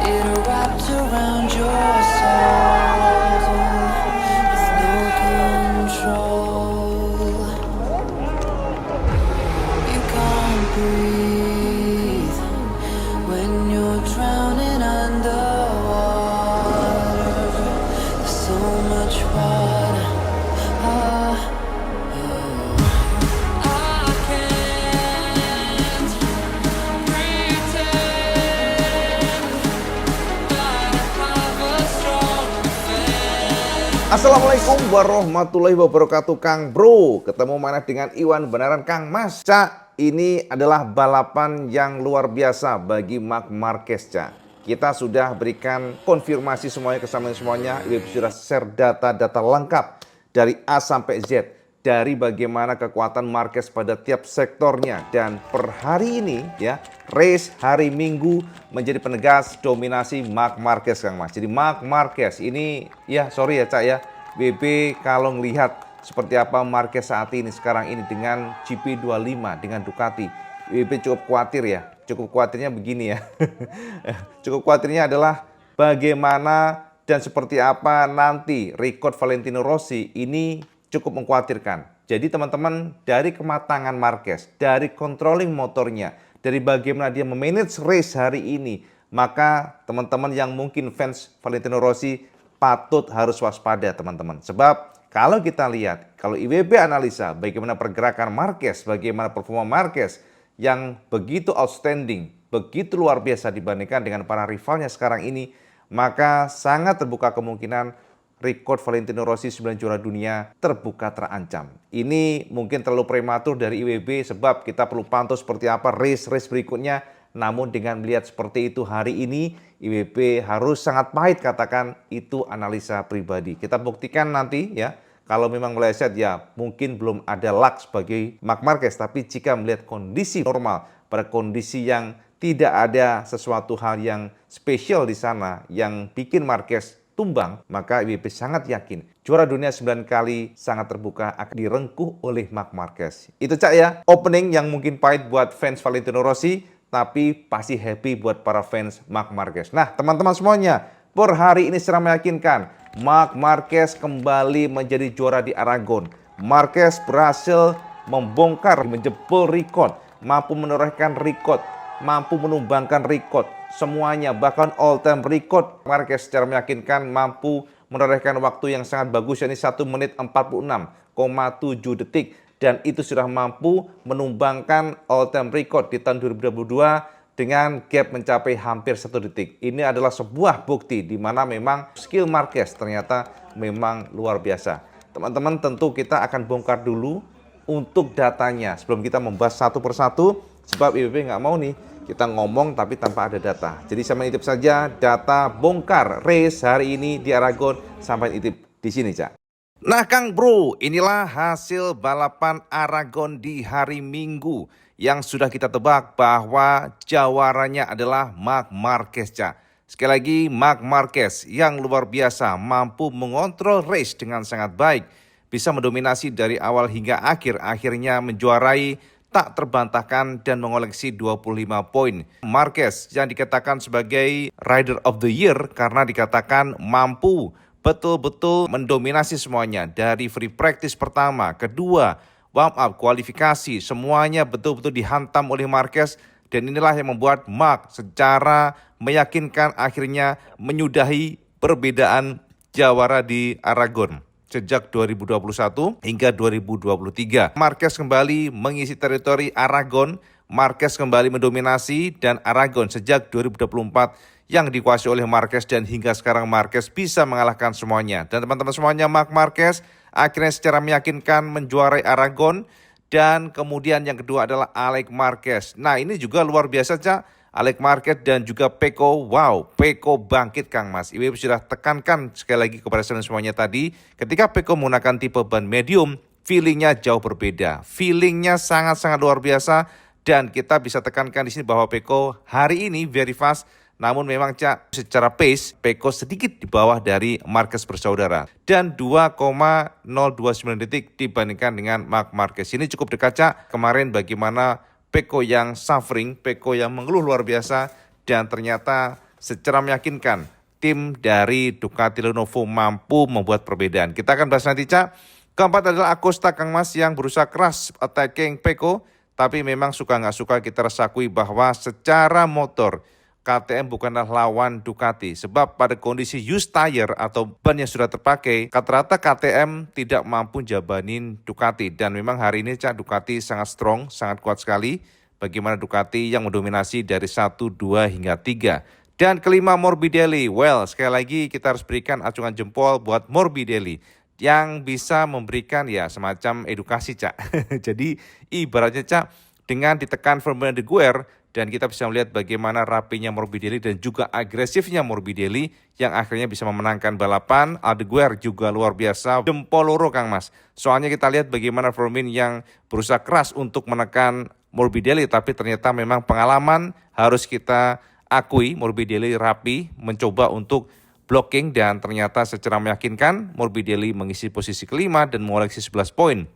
it wrapped around your soul with no control. You can't breathe when you're drowning underwater. There's so much water. I can't pretend that I have a strong defense. Assalamualaikum warahmatullahi wabarakatuh, Kang Bro. Ketemu mana dengan Iwan beneran Kang Mas. Cak, ini adalah balapan yang luar biasa bagi Marc Marquez, Cak. Kita sudah berikan konfirmasi semuanya ke semuanya. IWB sudah share data-data lengkap dari A sampai Z, dari bagaimana kekuatan Marquez pada tiap sektornya. Dan per hari ini ya, race hari Minggu menjadi penegas dominasi Marc Marquez, Kang Mas. Jadi Marc Marquez ini ya, sorry ya Cak ya, WB kalau melihat seperti apa Marquez saat ini sekarang ini dengan GP25 dengan Ducati, WB cukup khawatir ya. Cukup khawatirnya begini ya. Cukup khawatirnya adalah bagaimana dan seperti apa nanti record Valentino Rossi ini cukup mengkhawatirkan. Jadi teman-teman, dari kematangan Marquez, dari controlling motornya, dari bagaimana dia memanage race hari ini, maka teman-teman yang mungkin fans Valentino Rossi patut harus waspada teman-teman. Sebab kalau kita lihat, kalau IWB analisa bagaimana pergerakan Marquez, bagaimana performa Marquez yang begitu outstanding, begitu luar biasa dibandingkan dengan para rivalnya sekarang ini, maka sangat terbuka kemungkinan rekor Valentino Rossi 9 juara dunia terbuka terancam. Ini mungkin terlalu prematur dari IWB sebab kita perlu pantau seperti apa race-race berikutnya. Namun dengan melihat seperti itu hari ini, IWB harus sangat pahit katakan itu analisa pribadi. Kita buktikan nanti ya, kalau memang meleset ya mungkin belum ada luck sebagai Marc Marquez. Tapi jika melihat kondisi normal, pada kondisi yang tidak ada sesuatu hal yang spesial di sana yang bikin Marquez tumbang, maka IWB sangat yakin juara dunia 9 kali sangat terbuka akan direngkuh oleh Marc Marquez. Itu Cak ya, opening yang mungkin pahit buat fans Valentino Rossi, tapi pasti happy buat para fans Marc Marquez. Nah teman-teman semuanya, per hari ini secara meyakinkan Marc Marquez kembali menjadi juara di Aragon. Marquez berhasil membongkar, menjebol rekor, mampu menorehkan rekor, mampu menumbangkan rekor semuanya, bahkan all time record. Marquez secara meyakinkan mampu menorehkan waktu yang sangat bagus, yakni 1 menit 46,7 detik, dan itu sudah mampu menumbangkan all time record di tahun 2022 dengan gap mencapai hampir 1 detik. Ini adalah sebuah bukti di mana memang skill Marquez ternyata memang luar biasa. Teman-teman, tentu kita akan bongkar dulu untuk datanya sebelum kita membahas satu persatu, sebab IWB nggak mau nih kita ngomong tapi tanpa ada data. Jadi saya menitip saja data bongkar race hari ini di Aragon, sampai nitip di sini Cak. Nah Kang Bro, inilah hasil balapan Aragon di hari Minggu yang sudah kita tebak bahwa jawarannya adalah Marc Marquez Cak. Sekali lagi Marc Marquez yang luar biasa, mampu mengontrol race dengan sangat baik, bisa mendominasi dari awal hingga akhir, akhirnya menjuarai tak terbantahkan dan mengoleksi 25 poin. Marquez yang dikatakan sebagai Rider of the Year karena dikatakan mampu betul-betul mendominasi semuanya. Dari free practice pertama, kedua, warm up, kualifikasi, semuanya betul-betul dihantam oleh Marquez. Dan inilah yang membuat Marc secara meyakinkan akhirnya menyudahi perbedaan jawara di Aragon sejak 2021 hingga 2023. Marquez kembali mengisi teritori Aragon, Marquez kembali mendominasi, dan Aragon sejak 2024 yang dikuasai oleh Marquez, dan hingga sekarang Marquez bisa mengalahkan semuanya. Dan teman-teman semuanya, Marc Marquez akhirnya secara meyakinkan menjuarai Aragon. Dan kemudian yang kedua adalah Alex Marquez. Nah ini juga luar biasa Cak. Alex Marquez dan juga Pecco, wow, Pecco bangkit Kang Mas. IWB sudah tekankan sekali lagi kepada kalian semuanya tadi, ketika Pecco menggunakan tipe ban medium, feelingnya jauh berbeda. Feelingnya sangat-sangat luar biasa, dan kita bisa tekankan di sini bahwa Pecco hari ini very fast. Namun memang Cak, secara pace, Pecco sedikit di bawah dari Marquez bersaudara. Dan 2,029 detik dibandingkan dengan Marc Marquez. Ini cukup dekat Cak. Kemarin bagaimana Pecco yang suffering, Pecco yang mengeluh luar biasa, dan ternyata secara meyakinkan tim dari Ducati Lenovo mampu membuat perbedaan. Kita akan bahas nanti, Cak. Keempat adalah Acosta, Kang Mas, yang berusaha keras attacking Pecco, tapi memang suka nggak suka kita harus akui bahwa secara motor KTM bukanlah lawan Ducati, sebab pada kondisi used tire atau ban yang sudah terpakai, rata-rata KTM tidak mampu jabanin Ducati. Dan memang hari ini Cak, Ducati sangat strong, sangat kuat sekali. Bagaimana Ducati yang mendominasi dari 1, 2, hingga 3. Dan kelima Morbidelli. Well, sekali lagi kita harus berikan acungan jempol buat Morbidelli yang bisa memberikan ya semacam edukasi, Cak. Jadi ibaratnya, Cak, dengan ditekan Fernando Guer, dan kita bisa melihat bagaimana rapinya Morbidelli dan juga agresifnya Morbidelli yang akhirnya bisa memenangkan balapan. Aldeguer juga luar biasa, jempol loro, Kang Mas. Soalnya kita lihat bagaimana Vermin yang berusaha keras untuk menekan Morbidelli, tapi ternyata memang pengalaman harus kita akui Morbidelli rapi mencoba untuk blocking, dan ternyata secara meyakinkan Morbidelli mengisi posisi kelima dan mengoleksi 11 poin.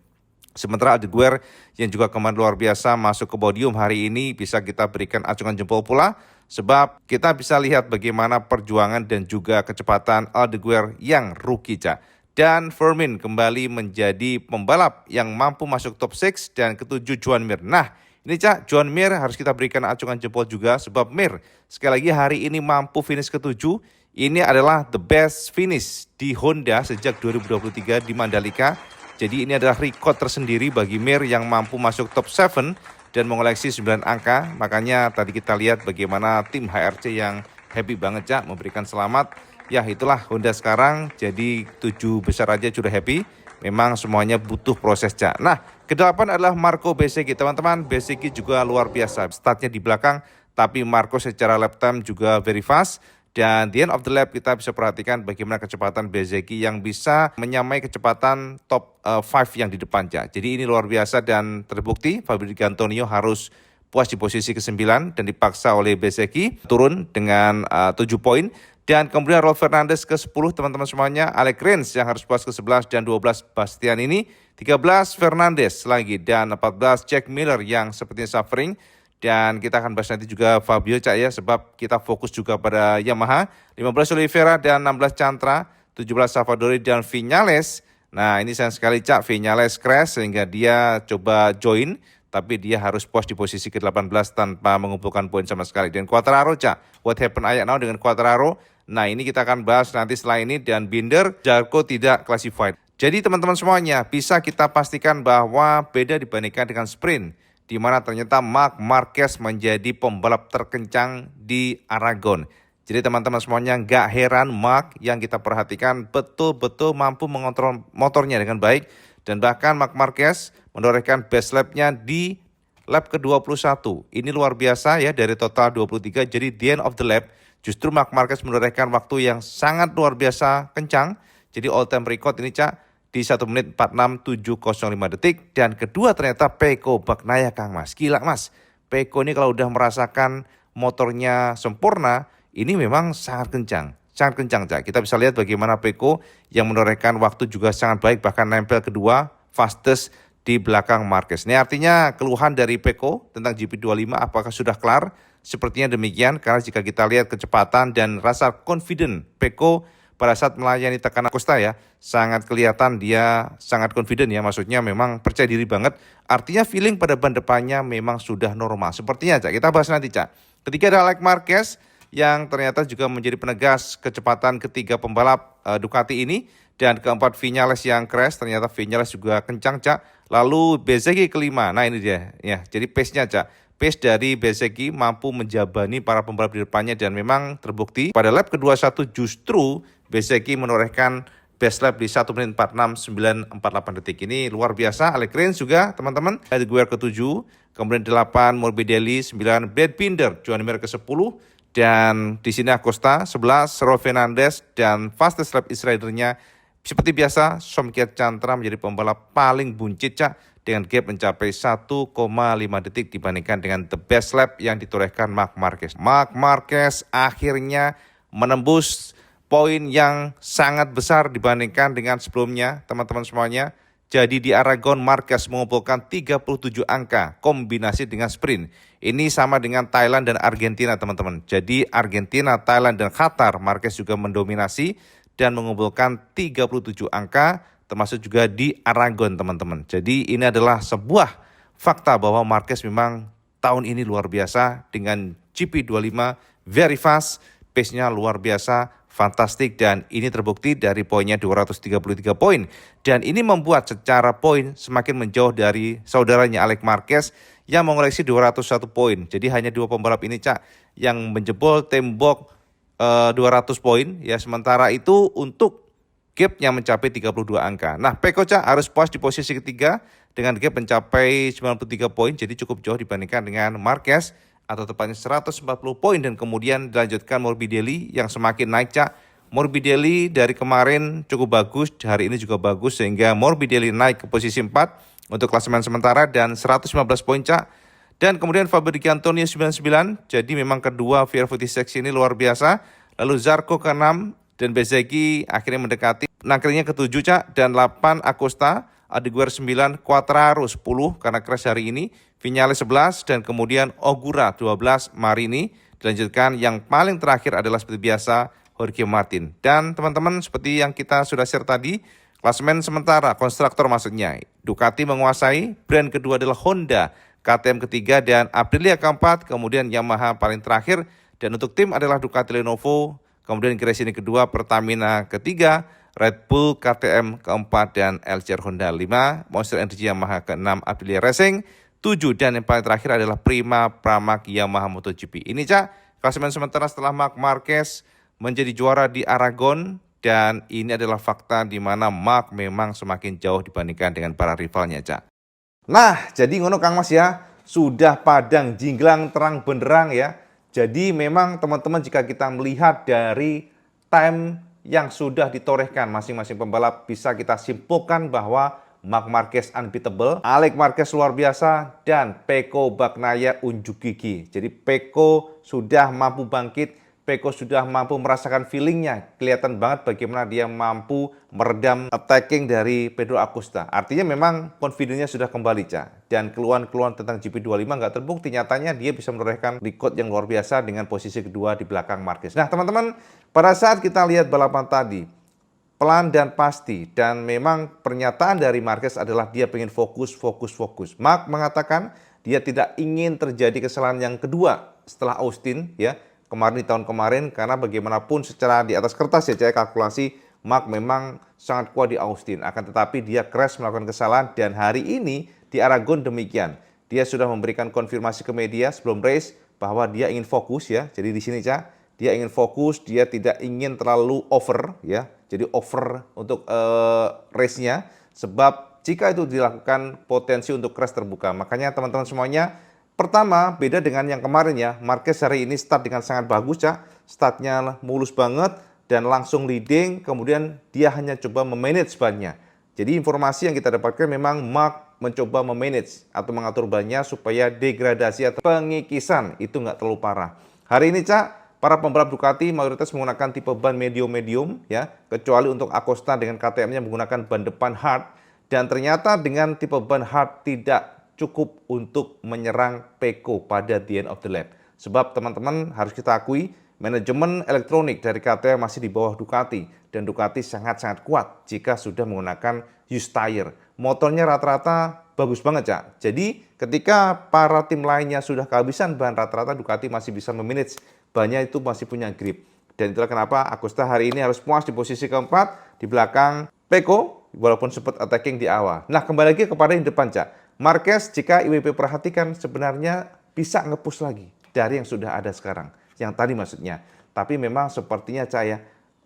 Sementara Aldeguer yang juga kemarin luar biasa masuk ke podium hari ini bisa kita berikan acungan jempol pula, sebab kita bisa lihat bagaimana perjuangan dan juga kecepatan Aldeguer yang rookie, Cak. Dan Vermin kembali menjadi pembalap yang mampu masuk top 6, dan ketujuh Joan Mir. Nah ini, Cak, Joan Mir harus kita berikan acungan jempol juga, sebab Mir sekali lagi hari ini mampu finish ketujuh. Ini adalah the best finish di Honda sejak 2023 di Mandalika. Jadi ini adalah rekod tersendiri bagi Mir yang mampu masuk top 7 dan mengoleksi 9 angka. Makanya tadi kita lihat bagaimana tim HRC yang happy banget, Cak, memberikan selamat. Ya itulah Honda sekarang, jadi 7 besar aja sudah happy. Memang semuanya butuh proses, Cak. Nah, ke-8 adalah Marco Bezzecchi. Teman-teman, Bezzecchi juga luar biasa. Startnya di belakang, tapi Marco secara lap time juga very fast. Dan di end of the lap kita bisa perhatikan bagaimana kecepatan Bezzecchi yang bisa menyamai kecepatan top 5 yang di depan, Cak. Jadi ini luar biasa dan terbukti Fabio Di Antonio harus puas di posisi ke-9 dan dipaksa oleh Bezzecchi turun dengan 7 poin. Dan kemudian Rolf Fernandez ke-10, teman-teman semuanya. Alex Rins yang harus puas ke-11, dan 12 Bastian ini. 13 Fernandez lagi, dan 14 Jack Miller yang sepertinya suffering. Dan kita akan bahas nanti juga Fabio, Cak, ya, sebab kita fokus juga pada Yamaha. 15 Oliveira dan 16 Chantra, 17 Savadori dan Viñales. Nah ini sayang sekali, Cak, Viñales crash sehingga dia coba join, tapi dia harus puas di posisi ke-18 tanpa mengumpulkan poin sama sekali. Dan Quartararo, Cak, what happened ayat now dengan Quartararo? Nah ini kita akan bahas nanti setelah ini. Dan Binder, Zarco tidak classified. Jadi teman-teman semuanya, bisa kita pastikan bahwa beda dibandingkan dengan sprint, di mana ternyata Marc Marquez menjadi pembalap terkencang di Aragon. Jadi teman-teman semuanya nggak heran Marc yang kita perhatikan betul-betul mampu mengontrol motornya dengan baik. Dan bahkan Marc Marquez menorehkan best lap-nya di lap ke-21. Ini luar biasa ya, dari total 23. Jadi di end of the lap justru Marc Marquez menorehkan waktu yang sangat luar biasa kencang. Jadi all time record ini, Cak, di 1 menit 46.705 detik. Dan kedua ternyata Pecco Bagnaia, Kang Mas. Gila, Mas. Pecco ini kalau udah merasakan motornya sempurna, ini memang sangat kencang. Sangat kencang, Cak. Kita bisa lihat bagaimana Pecco yang menorehkan waktu juga sangat baik, bahkan nempel kedua fastest di belakang Marquez. Ini artinya keluhan dari Pecco tentang GP25 apakah sudah kelar? Sepertinya demikian, karena jika kita lihat kecepatan dan rasa confident Pecco pada saat melayani tekanan Acosta, ya, sangat kelihatan dia sangat confident, ya, maksudnya memang percaya diri banget. Artinya feeling pada ban depannya memang sudah normal. Sepertinya, Cak, kita bahas nanti, Cak. Ketiga ada Alex Marquez yang ternyata juga menjadi penegas kecepatan ketiga pembalap Ducati ini. Dan keempat Viñales yang crash, ternyata Viñales juga kencang, Cak. Lalu Bezzecchi kelima, nah ini dia, ya, jadi pace-nya, Cak. Pace dari Bezzecchi mampu menjabani para pembalap di depannya, dan memang terbukti pada lap ke-21 justru Bezzecchi menorehkan best lap di 1 menit 46.948 detik. Ini luar biasa. Alex Rins juga, teman-teman. Aldeguer ke-7, kemudian 8 Morbidelli, 9 Brad Binder, Joan Mir ke-10, dan di sini Acosta 11, Rolf Fernandez, dan fastest lap ridernya seperti biasa Somkiat Chantra menjadi pembalap paling buncit, Cak, dengan gap mencapai 1,5 detik dibandingkan dengan the best lap yang ditorehkan Marc Marquez. Marc Marquez akhirnya menembus poin yang sangat besar dibandingkan dengan sebelumnya, teman-teman semuanya. Jadi di Aragon, Marquez mengumpulkan 37 angka kombinasi dengan sprint. Ini sama dengan Thailand dan Argentina, teman-teman. Jadi Argentina, Thailand, dan Qatar, Marquez juga mendominasi dan mengumpulkan 37 angka, termasuk juga di Aragon, teman-teman. Jadi ini adalah sebuah fakta bahwa Marquez memang tahun ini luar biasa dengan GP25, very fast, pace-nya luar biasa, fantastik, dan ini terbukti dari poinnya 233 poin. Dan ini membuat secara poin semakin menjauh dari saudaranya Alex Marquez yang mengoleksi 201 poin. Jadi hanya dua pembalap ini, Cak, yang menjebol tembok 200 poin. Ya, sementara itu untuk gap-nya mencapai 32 angka. Nah, Pecco, Cak, harus puas di posisi ketiga dengan gap mencapai 93 poin. Jadi cukup jauh dibandingkan dengan Marquez, atau tepatnya 140 poin, dan kemudian dilanjutkan Morbidelli yang semakin naik, Cak. Morbidelli dari kemarin cukup bagus, hari ini juga bagus, sehingga Morbidelli naik ke posisi 4 untuk klasemen sementara dan 115 poin, Cak. Dan kemudian Fabrizio Antonio 99, jadi memang kedua VR46 ini luar biasa. Lalu Zarco ke-6 dan Bezzecchi akhirnya mendekati. Akhirnya ke-7, Cak, dan 8 Acosta, Adeguer 9, Quartararo 10 karena crash hari ini, Viñales 11, dan kemudian Ogura 12, Marini. Dilanjutkan yang paling terakhir adalah seperti biasa Jorge Martin. Dan teman-teman, seperti yang kita sudah share tadi, klasemen sementara konstruktor maksudnya, Ducati menguasai, brand kedua adalah Honda, KTM ketiga, dan Aprilia keempat, kemudian Yamaha paling terakhir, dan untuk tim adalah Ducati Lenovo, kemudian Gresini kedua, Pertamina ketiga, Red Bull KTM keempat, dan LCR Honda 5, Monster Energy Yamaha ke-6, Aprilia Racing 7, dan yang paling terakhir adalah Prima Pramac Yamaha MotoGP. Ini, Cak, klasemen sementara setelah Marc Marquez menjadi juara di Aragon, dan ini adalah fakta di mana Marc memang semakin jauh dibandingkan dengan para rivalnya, Cak. Nah, jadi ngono Kang Mas ya, sudah padang jinglang terang benderang ya. Jadi memang teman-teman, jika kita melihat dari time yang sudah ditorehkan masing-masing pembalap, bisa kita simpulkan bahwa Marc Marquez unbeatable, Alex Marquez luar biasa, dan Pecco Bagnaia unjuk gigi. Jadi Pecco sudah mampu bangkit, Pecco sudah mampu merasakan feelingnya. Kelihatan banget bagaimana dia mampu meredam attacking dari Pedro Acosta. Artinya memang confidence-nya sudah kembali, Cak. Dan keluhan-keluhan tentang GP25 nggak terbukti. Nyatanya dia bisa menorehkan record yang luar biasa dengan posisi kedua di belakang Marquez. Nah, teman-teman, pada saat kita lihat balapan tadi, pelan dan pasti, dan memang pernyataan dari Marquez adalah dia pengen fokus. Marc mengatakan dia tidak ingin terjadi kesalahan yang kedua setelah Austin, ya, kemarin di tahun kemarin, karena bagaimanapun secara di atas kertas ya, saya kalkulasi Marc memang sangat kuat di Austin, akan tetapi dia crash melakukan kesalahan, dan hari ini di Aragon demikian. Dia sudah memberikan konfirmasi ke media sebelum race bahwa dia ingin fokus ya. Jadi di sini, Cak, dia ingin fokus, dia tidak ingin terlalu over ya. Jadi over untuk race-nya, sebab jika itu dilakukan potensi untuk crash terbuka. Makanya teman-teman semuanya, pertama, beda dengan yang kemarin ya, Marquez hari ini start dengan sangat bagus, Cak. Startnya mulus banget dan langsung leading, kemudian dia hanya coba memanage bannya. Jadi informasi yang kita dapatkan memang Marc mencoba memanage atau mengatur bannya supaya degradasi atau pengikisan itu nggak terlalu parah. Hari ini, Cak, para pembalap Ducati mayoritas menggunakan tipe ban medium ya, kecuali untuk Acosta dengan KTM-nya menggunakan ban depan hard, dan ternyata dengan tipe ban hard tidak cukup untuk menyerang Pecco pada the end of the lap. Sebab teman-teman harus kita akui, manajemen elektronik dari KTM masih di bawah Ducati, dan Ducati sangat-sangat kuat jika sudah menggunakan used tire. Motornya rata-rata bagus banget, Cak. Jadi ketika para tim lainnya sudah kehabisan bahan, rata-rata Ducati masih bisa memanage bannya, itu masih punya grip. Dan itulah kenapa Acosta hari ini harus puas di posisi keempat di belakang Pecco, walaupun sempat attacking di awal. Nah, kembali lagi kepada yang depan, Cak. Marquez, jika IWP perhatikan, sebenarnya bisa nge-push lagi dari yang sudah ada sekarang. Yang tadi maksudnya. Tapi memang sepertinya, Cak, ya,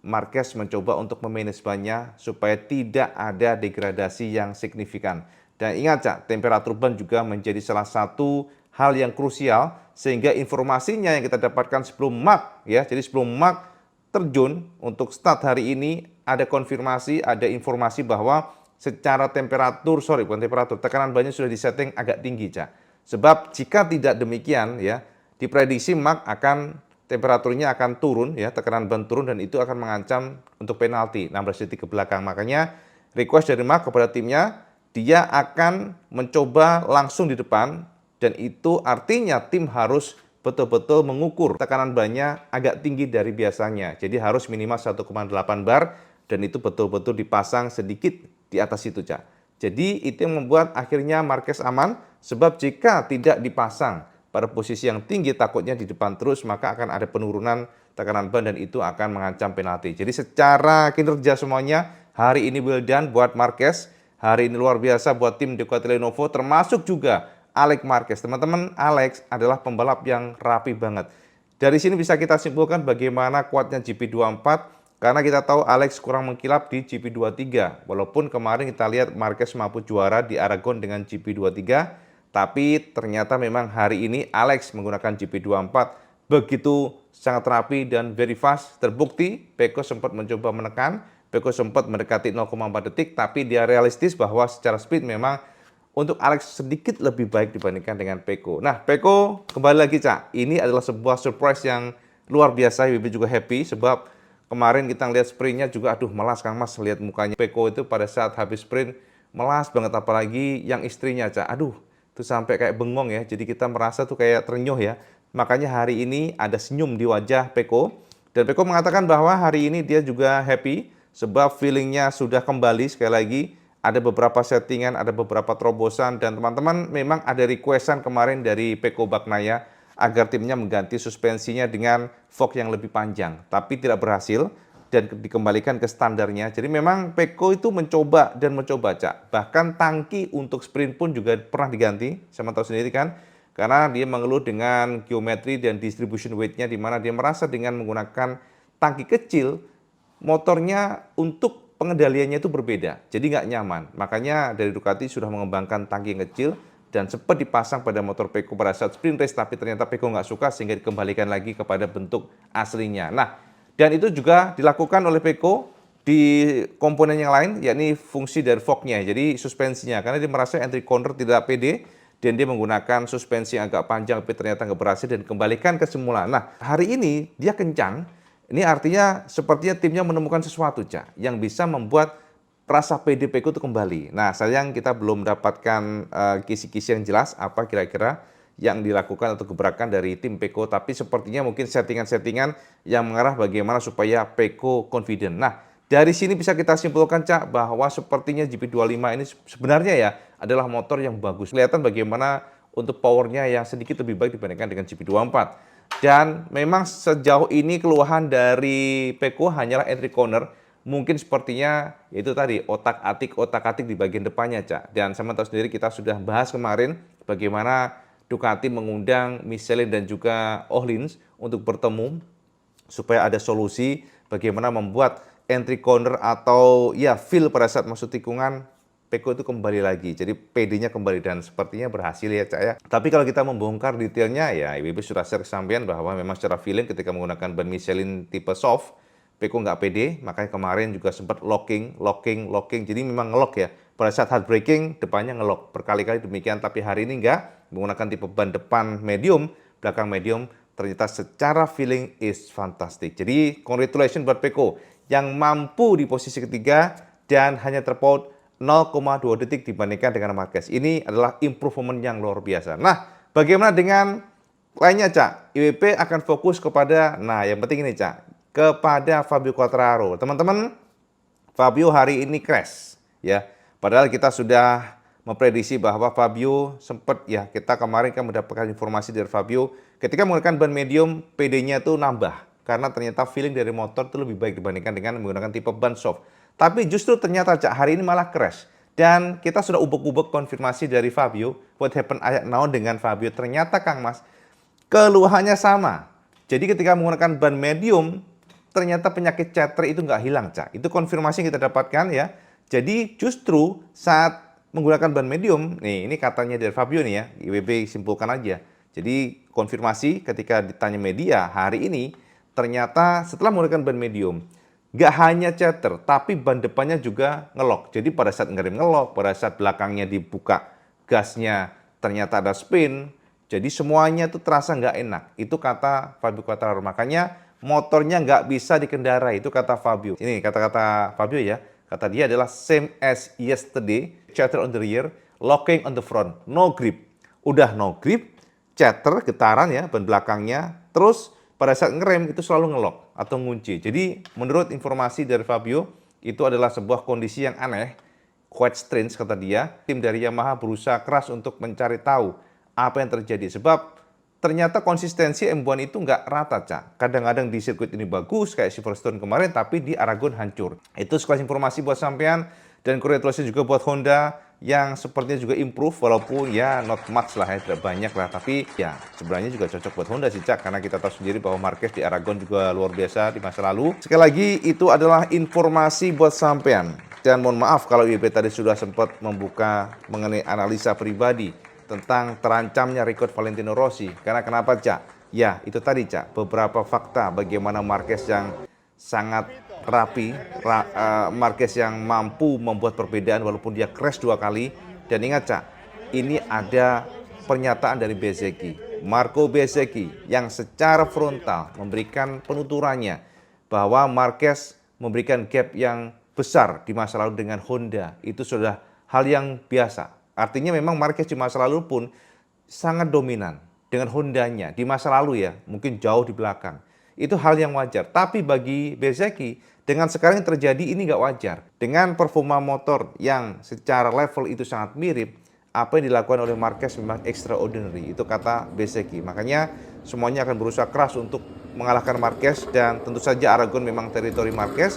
Marquez mencoba untuk memanage bannya supaya tidak ada degradasi yang signifikan. Dan ingat, Cak, temperatur ban juga menjadi salah satu hal yang krusial, sehingga informasinya yang kita dapatkan sebelum Marc, ya, jadi sebelum Marc terjun untuk start hari ini, ada konfirmasi, ada informasi bahwa secara tekanan bannya sudah disetting agak tinggi, Cak. Sebab jika tidak demikian ya, diprediksi Marc temperaturnya akan turun ya, tekanan ban turun, dan itu akan mengancam untuk penalti 16 detik ke belakang. Makanya request dari Marc kepada timnya, dia akan mencoba langsung di depan, dan itu artinya tim harus betul-betul mengukur tekanan bannya agak tinggi dari biasanya. Jadi harus minimal 1,8 bar, dan itu betul-betul dipasang sedikit di atas itu, Cak. Jadi itu yang membuat akhirnya Marquez aman, sebab jika tidak dipasang pada posisi yang tinggi takutnya di depan terus, maka akan ada penurunan tekanan ban dan itu akan mengancam penalti. Jadi secara kinerja semuanya hari ini well done buat Marquez. Hari ini luar biasa buat tim Ducati Lenovo, termasuk juga Alex Marquez. Teman-teman, Alex adalah pembalap yang rapi banget. Dari sini bisa kita simpulkan bagaimana kuatnya GP24, karena kita tahu Alex kurang mengkilap di GP23. Walaupun kemarin kita lihat Marquez mampu juara di Aragon dengan GP23, tapi ternyata memang hari ini Alex menggunakan GP24 begitu sangat rapi dan very fast. Terbukti Pecco sempat mencoba menekan, Pecco sempat mendekati 0,4 detik, tapi dia realistis bahwa secara speed memang untuk Alex sedikit lebih baik dibandingkan dengan Pecco. Nah, Pecco kembali lagi, Cak. Ini adalah sebuah surprise yang luar biasa. WB juga happy sebab kemarin kita lihat sprintnya juga, aduh melas Kang Mas, lihat mukanya Pecco itu pada saat habis sprint melas banget, apalagi yang istrinya, Cak. Aduh, itu sampai kayak bengong ya. Jadi kita merasa tuh kayak terenyuh ya. Makanya hari ini ada senyum di wajah Pecco. Dan Pecco mengatakan bahwa hari ini dia juga happy sebab feelingnya sudah kembali. Sekali lagi, ada beberapa settingan, ada beberapa terobosan, dan teman-teman memang ada requestan kemarin dari Pecco Bagnaia agar timnya mengganti suspensinya dengan fork yang lebih panjang, tapi tidak berhasil dan dikembalikan ke standarnya. Jadi memang Pecco itu mencoba dan mencoba, Cak. Bahkan tangki untuk sprint pun juga pernah diganti, sama tahu sendiri kan, karena dia mengeluh dengan geometri dan distribution weight-nya, di mana dia merasa dengan menggunakan tangki kecil, motornya untuk pengendaliannya itu berbeda, jadi nggak nyaman. Makanya dari Ducati sudah mengembangkan tangki yang kecil dan sempat dipasang pada motor Pecco pada saat sprint race, tapi ternyata Pecco nggak suka sehingga dikembalikan lagi kepada bentuk aslinya. Nah, dan itu juga dilakukan oleh Pecco di komponen yang lain, yakni fungsi dari forknya, jadi suspensinya, karena dia merasa entry corner tidak pede dan dia menggunakan suspensi yang agak panjang, tapi ternyata nggak berhasil dan dikembalikan ke semula. Nah, hari ini dia kencang. Ini artinya sepertinya timnya menemukan sesuatu, Cak, yang bisa membuat rasa PD Pecco itu kembali. Nah, sayang kita belum mendapatkan kisi-kisi yang jelas apa kira-kira yang dilakukan atau gebrakan dari tim Pecco, tapi sepertinya mungkin settingan-settingan yang mengarah bagaimana supaya Pecco confident. Nah, dari sini bisa kita simpulkan, Cak, bahwa sepertinya GP25 ini sebenarnya ya adalah motor yang bagus. Kelihatan bagaimana untuk powernya yang sedikit lebih baik dibandingkan dengan GP24. Dan memang sejauh ini keluhan dari Pecco hanyalah entry corner. Mungkin sepertinya itu tadi otak-atik di bagian depannya, Cak. Dan sama tahu sendiri kita sudah bahas kemarin bagaimana Ducati mengundang Michelin dan juga Öhlins untuk bertemu supaya ada solusi bagaimana membuat entry corner atau ya feel pada saat masuk tikungan Pecco itu kembali lagi, jadi PD-nya kembali dan sepertinya berhasil ya, Cak ya. Tapi kalau kita membongkar detailnya ya, IWB sudah share kesampaian bahwa memang secara feeling ketika menggunakan ban Michelin tipe soft, Pecco nggak pede, makanya kemarin juga sempat locking, jadi memang ngelock ya. Pada saat hard braking, depannya ngelock, berkali-kali demikian, tapi hari ini nggak, menggunakan tipe ban depan medium, belakang medium, ternyata secara feeling is fantastic. Jadi congratulations buat Pecco yang mampu di posisi ketiga dan hanya terpaut 0,2 detik dibandingkan dengan Marquez. Ini adalah improvement yang luar biasa. Nah, bagaimana dengan lainnya, Cak? IWP akan fokus kepada, nah yang penting ini, Cak, kepada Fabio Quartararo. Teman-teman, Fabio hari ini crash, ya. Padahal kita sudah memprediksi bahwa Fabio sempat, ya kita kemarin kan mendapatkan informasi dari Fabio, ketika menggunakan ban medium, PD-nya itu nambah. Karena ternyata feeling dari motor itu lebih baik dibandingkan dengan menggunakan tipe ban soft. Tapi justru ternyata, Cak, hari ini malah crash. Dan kita sudah ubek-ubek konfirmasi dari Fabio, what happened ayat now dengan Fabio. Ternyata, Kang Mas, keluhannya sama. Jadi ketika menggunakan ban medium, ternyata penyakit chatter itu nggak hilang, Cak. Itu konfirmasi yang kita dapatkan ya. Jadi justru saat menggunakan ban medium, nih ini katanya dari Fabio nih ya, IWB simpulkan aja. Jadi konfirmasi ketika ditanya media hari ini, ternyata setelah menggunakan ban medium, nggak hanya chatter, tapi ban depannya juga ngelok. Jadi pada saat ngerem ngelok, pada saat belakangnya dibuka gasnya ternyata ada spin. Jadi semuanya itu terasa nggak enak. Itu kata Fabio Quartararo. Makanya motornya nggak bisa dikendarai. Itu kata Fabio. Ini kata-kata Fabio ya. Kata dia adalah same as yesterday, chatter on the rear, locking on the front, no grip. Udah no grip, chatter, getaran ya, ban belakangnya, terus pada saat ngerem itu selalu ngelok atau ngunci. Jadi menurut informasi dari Fabio, itu adalah sebuah kondisi yang aneh, quite strange kata dia. Tim dari Yamaha berusaha keras untuk mencari tahu apa yang terjadi. Sebab ternyata konsistensi M1 itu nggak rata, Cak. Kadang-kadang di sirkuit ini bagus, kayak Silverstone kemarin, tapi di Aragon hancur. Itu sekelas informasi buat sampean, dan congratulations juga buat Honda, yang sepertinya juga improve, walaupun ya not much lah ya, tidak banyak lah. Tapi ya sebenarnya juga cocok buat Honda sih, Cak, karena kita tahu sendiri bahwa Marquez di Aragon juga luar biasa di masa lalu. Sekali lagi, itu adalah informasi buat sampean. Dan mohon maaf kalau IB tadi sudah sempat membuka mengenai analisa pribadi tentang terancamnya rekod Valentino Rossi. Karena kenapa, Cak? Ya, itu tadi, Cak. Beberapa fakta bagaimana Marquez yang sangat rapi, Marquez yang mampu membuat perbedaan walaupun dia crash 2 kali. Dan ingat, Cak, ini ada pernyataan dari Bezzecchi, Marco Bezzecchi, yang secara frontal memberikan penuturannya bahwa Marquez memberikan gap yang besar di masa lalu dengan Honda. Itu sudah hal yang biasa. Artinya memang Marquez di masa lalu pun sangat dominan dengan Hondanya. Di masa lalu ya, mungkin jauh di belakang. Itu hal yang wajar. Tapi bagi Bezzecchi, dengan sekarang yang terjadi ini nggak wajar. Dengan performa motor yang secara level itu sangat mirip, apa yang dilakukan oleh Marquez memang extraordinary. Itu kata Bezzecchi. Makanya semuanya akan berusaha keras untuk mengalahkan Marquez. Dan tentu saja Aragon memang teritori Marquez.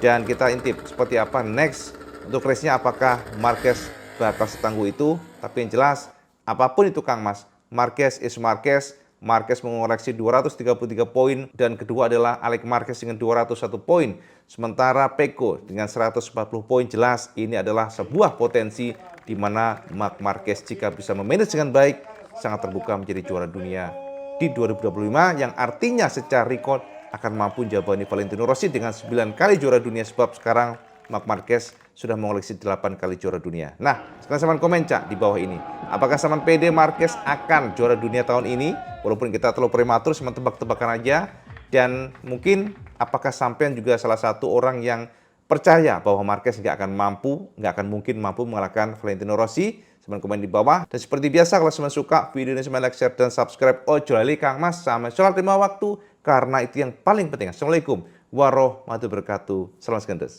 Dan kita intip seperti apa next untuk race-nya, apakah Marquez batas tangguh itu. Tapi yang jelas, apapun itu Kang Mas, Marquez is Marquez. Marquez mengoreksi 233 poin, dan kedua adalah Alex Marquez dengan 201 poin. Sementara Pecco dengan 140 poin. Jelas ini adalah sebuah potensi di mana Marc Marquez jika bisa memanage dengan baik, sangat terbuka menjadi juara dunia di 2025, yang artinya secara rekod akan mampu jabani Valentino Rossi dengan 9 kali juara dunia, sebab sekarang Marc Marquez sudah mengoleksi 8 kali juara dunia. Nah, sekarang sampean komen, Cak, di bawah ini. Apakah sampean PD Marquez akan juara dunia tahun ini? Walaupun kita terlalu prematur, cuma tebak-tebakan aja. Dan mungkin apakah sampean juga salah satu orang yang percaya bahwa Marquez nggak akan mungkin mampu mengalahkan Valentino Rossi? Sampean komen di bawah. Dan seperti biasa, kalau sampean suka video ini, sampean like, share, dan subscribe. Ojo lali Kang Mas, sama sholat 5 waktu, karena itu yang paling penting. Assalamualaikum warahmatullahi wabarakatuh. Salam segendes.